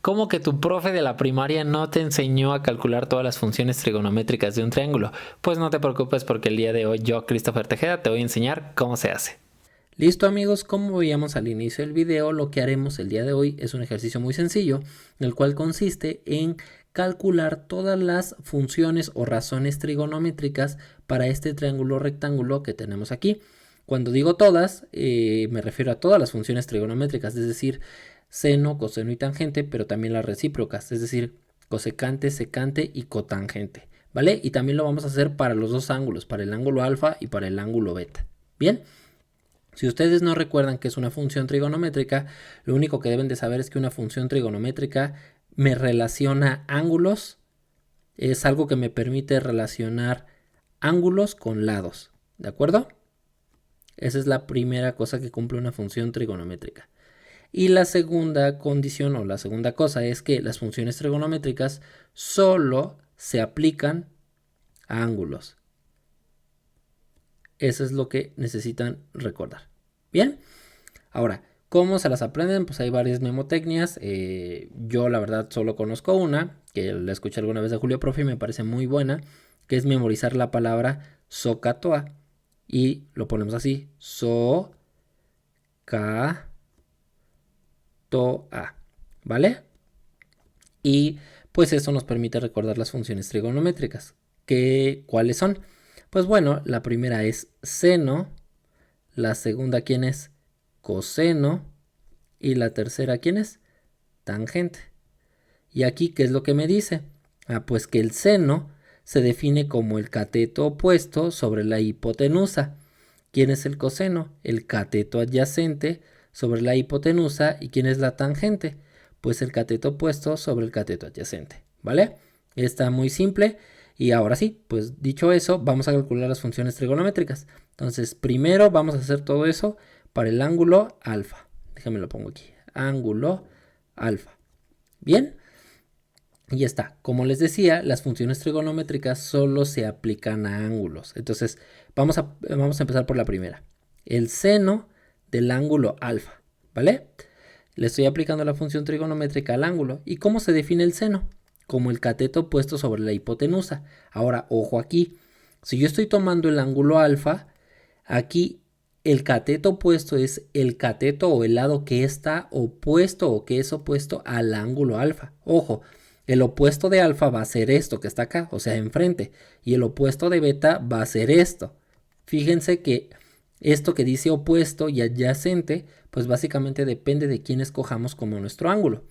¿Cómo que tu profe de la primaria no te enseñó a calcular todas las funciones trigonométricas de un triángulo? Pues no te preocupes porque el día de hoy yo, Christopher Tejeda, te voy a enseñar cómo se hace. Listo amigos, como veíamos al inicio del video, lo que haremos el día de hoy es un ejercicio muy sencillo, el cual consiste en calcular todas las funciones o razones trigonométricas para este triángulo rectángulo que tenemos aquí. Cuando digo todas, me refiero a todas las funciones trigonométricas, es decir, seno, coseno y tangente, pero también las recíprocas, es decir, cosecante, secante y cotangente, ¿vale? Y también lo vamos a hacer para los dos ángulos, para el ángulo alfa y para el ángulo beta. Bien. Si ustedes no recuerdan que es una función trigonométrica, lo único que deben de saber es que una función trigonométrica me relaciona ángulos, es algo que me permite relacionar ángulos con lados, ¿de acuerdo? Esa es la primera cosa que cumple una función trigonométrica. Y la segunda condición o la segunda cosa es que las funciones trigonométricas solo se aplican a ángulos. Eso es lo que necesitan recordar. Bien. Ahora, ¿cómo se las aprenden? Pues hay varias memotecnias. Yo la verdad solo conozco una, que la escuché alguna vez de Julio Profe y me parece muy buena, que es memorizar la palabra socatoa. Y lo ponemos así, so-ca-to-a, ¿vale? Y pues eso nos permite recordar las funciones trigonométricas. ¿Cuáles son? Pues bueno, la primera es seno, la segunda, ¿quién es? Coseno. Y la tercera, ¿quién es? Tangente. Y aquí, ¿qué es lo que me dice? Pues que el seno se define como el cateto opuesto sobre la hipotenusa. ¿Quién es el coseno? El cateto adyacente sobre la hipotenusa. ¿Y quién es la tangente? Pues el cateto opuesto sobre el cateto adyacente. ¿Vale? Está muy simple. Y ahora sí, pues dicho eso, vamos a calcular las funciones trigonométricas. Entonces, primero vamos a hacer todo eso para el ángulo alfa. Déjame lo pongo aquí. Ángulo alfa. Bien. Y ya está. Como les decía, las funciones trigonométricas solo se aplican a ángulos. Entonces, vamos a empezar por la primera. El seno del ángulo alfa. ¿Vale? Le estoy aplicando la función trigonométrica al ángulo. ¿Y cómo se define el seno? Como el cateto puesto sobre la hipotenusa. Ahora, ojo aquí. Si yo estoy tomando el ángulo alfa, aquí el cateto opuesto es el cateto o el lado que está opuesto o que es opuesto al ángulo alfa. Ojo, el opuesto de alfa va a ser esto que está acá, o sea, enfrente. Y el opuesto de beta va a ser esto. Fíjense que esto que dice opuesto y adyacente, pues básicamente depende de quién escojamos como nuestro ángulo.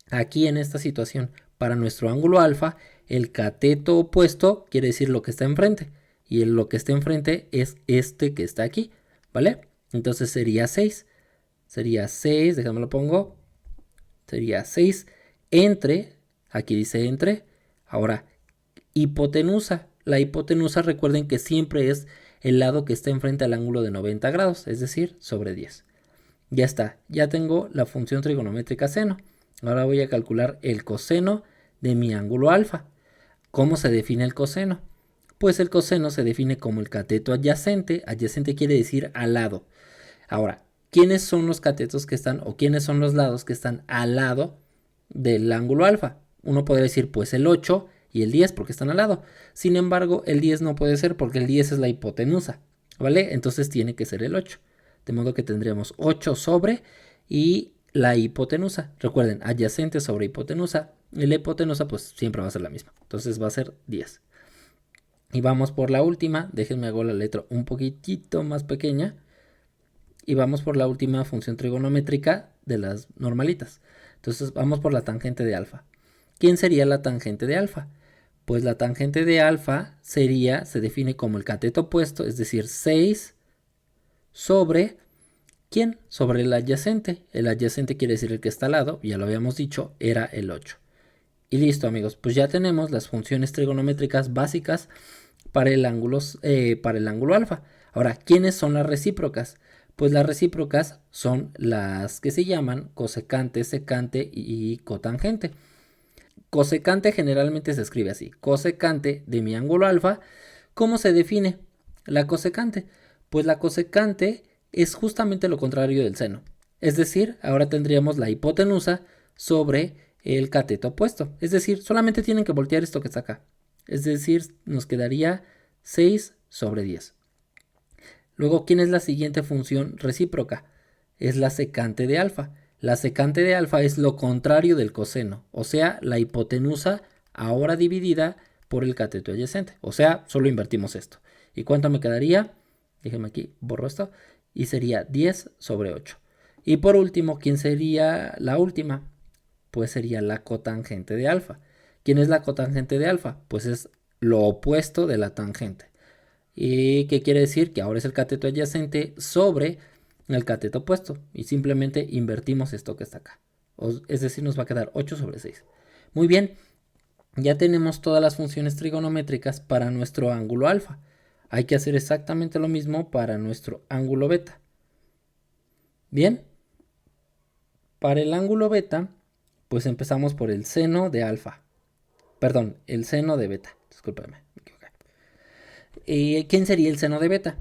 Aquí en esta situación, para nuestro ángulo alfa, el cateto opuesto quiere decir lo que está enfrente. Y lo que está enfrente es este que está aquí, ¿vale? Entonces sería 6. Sería 6, déjame lo pongo. Sería 6 entre, aquí dice entre. Ahora, hipotenusa. La hipotenusa, recuerden que siempre es el lado que está enfrente al ángulo de 90 grados, es decir, sobre 10. Ya está, ya tengo la función trigonométrica seno. Ahora voy a calcular el coseno de mi ángulo alfa. ¿Cómo se define el coseno? Pues el coseno se define como el cateto adyacente. Adyacente quiere decir al lado. Ahora, ¿quiénes son los catetos que están o quiénes son los lados que están al lado del ángulo alfa? Uno podría decir pues el 8 y el 10 porque están al lado. Sin embargo, el 10 no puede ser porque el 10 es la hipotenusa, ¿vale? Entonces tiene que ser el 8. De modo que tendríamos 8 sobre y la hipotenusa. Recuerden, adyacente sobre hipotenusa. Y la hipotenusa pues siempre va a ser la misma. Entonces va a ser 10. Y vamos por la última. Déjenme hago la letra un poquitito más pequeña. Y vamos por la última función trigonométrica de las normalitas. Entonces vamos por la tangente de alfa. ¿Quién sería la tangente de alfa? Pues la tangente de alfa se define como el cateto opuesto, es decir, 6 sobre, ¿quién? Sobre el adyacente. El adyacente quiere decir el que está al lado, ya lo habíamos dicho, era el 8. Y listo amigos, pues ya tenemos las funciones trigonométricas básicas para el ángulo alfa. Ahora, ¿quiénes son las recíprocas? Pues las recíprocas son las que se llaman cosecante, secante y cotangente. Cosecante generalmente se escribe así, cosecante de mi ángulo alfa. ¿Cómo se define la cosecante? Pues la cosecante es justamente lo contrario del seno. Es decir, ahora tendríamos la hipotenusa sobre el cateto opuesto. Es decir, solamente tienen que voltear esto que está acá. Es decir, nos quedaría 6 sobre 10. Luego, ¿quién es la siguiente función recíproca? Es la secante de alfa. La secante de alfa es lo contrario del coseno, o sea, la hipotenusa ahora dividida por el cateto adyacente. O sea, solo invertimos esto. ¿Y cuánto me quedaría? Déjenme aquí, borro esto. Y sería 10 sobre 8. Y por último, ¿quién sería la última? Pues sería la cotangente de alfa. ¿Quién es la cotangente de alfa? Pues es lo opuesto de la tangente. ¿Y qué quiere decir? Que ahora es el cateto adyacente sobre el cateto opuesto. Y simplemente invertimos esto que está acá. Es decir, nos va a quedar 8 sobre 6. Muy bien, ya tenemos todas las funciones trigonométricas para nuestro ángulo alfa. Hay que hacer exactamente lo mismo para nuestro ángulo beta. Bien, para el ángulo beta, pues empezamos por el seno de alfa. Perdón, el seno de beta. Discúlpame, me equivoqué. ¿Quién sería el seno de beta?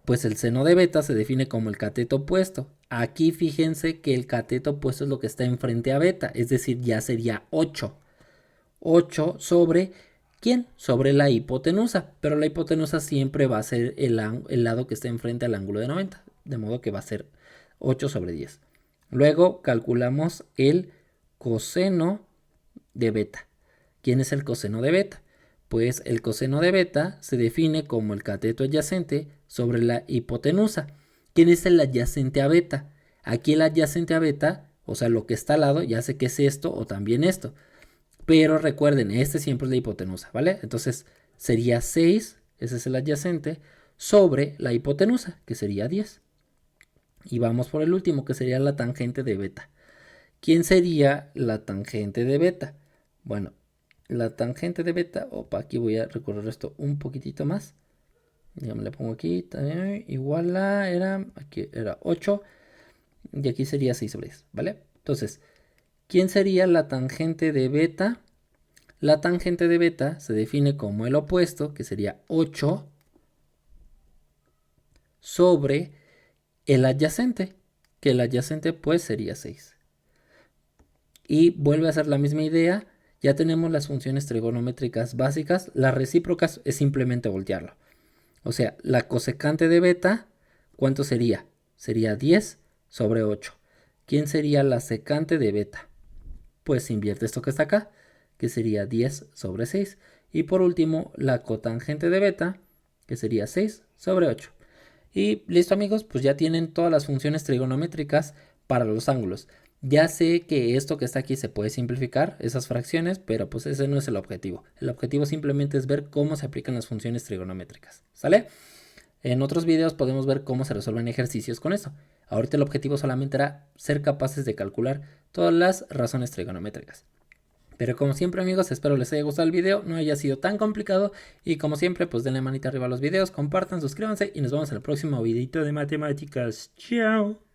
Pues el seno de beta se define como el cateto opuesto. Aquí fíjense que el cateto opuesto es lo que está enfrente a beta, es decir, ya sería 8. 8 sobre, ¿quién? Sobre la hipotenusa, pero la hipotenusa siempre va a ser el lado que está enfrente al ángulo de 90, de modo que va a ser 8 sobre 10. Luego calculamos el coseno de beta. ¿Quién es el coseno de beta? Pues el coseno de beta se define como el cateto adyacente sobre la hipotenusa. ¿Quién es el adyacente a beta? Aquí el adyacente a beta, o sea, lo que está al lado, ya sé que es esto o también esto. Pero recuerden, este siempre es la hipotenusa, ¿vale? Entonces sería 6, ese es el adyacente, sobre la hipotenusa, que sería 10. Y vamos por el último, que sería la tangente de beta. ¿Quién sería la tangente de beta? Bueno, la tangente de beta, aquí voy a recorrer esto un poquitito más. Ya me la pongo aquí, también, igual aquí era 8, y aquí sería 6 sobre 10, ¿vale? Entonces, ¿quién sería la tangente de beta? La tangente de beta se define como el opuesto, que sería 8, sobre el adyacente, que el adyacente pues sería 6. Y vuelve a ser la misma idea, ya tenemos las funciones trigonométricas básicas, las recíprocas es simplemente voltearlo. O sea, la cosecante de beta, ¿cuánto sería? Sería 10 sobre 8. ¿Quién sería la secante de beta? Pues invierte esto que está acá, que sería 10 sobre 6. Y por último, la cotangente de beta, que sería 6 sobre 8. Y listo amigos, pues ya tienen todas las funciones trigonométricas para los ángulos. Ya sé que esto que está aquí se puede simplificar, esas fracciones, pero pues ese no es el objetivo. El objetivo simplemente es ver cómo se aplican las funciones trigonométricas, ¿sale? En otros videos podemos ver cómo se resuelven ejercicios con eso. Ahorita el objetivo solamente era ser capaces de calcular todas las razones trigonométricas. Pero como siempre amigos, espero les haya gustado el video, no haya sido tan complicado. Y como siempre, pues denle manita arriba a los videos, compartan, suscríbanse y nos vemos en el próximo videito de matemáticas. Chao.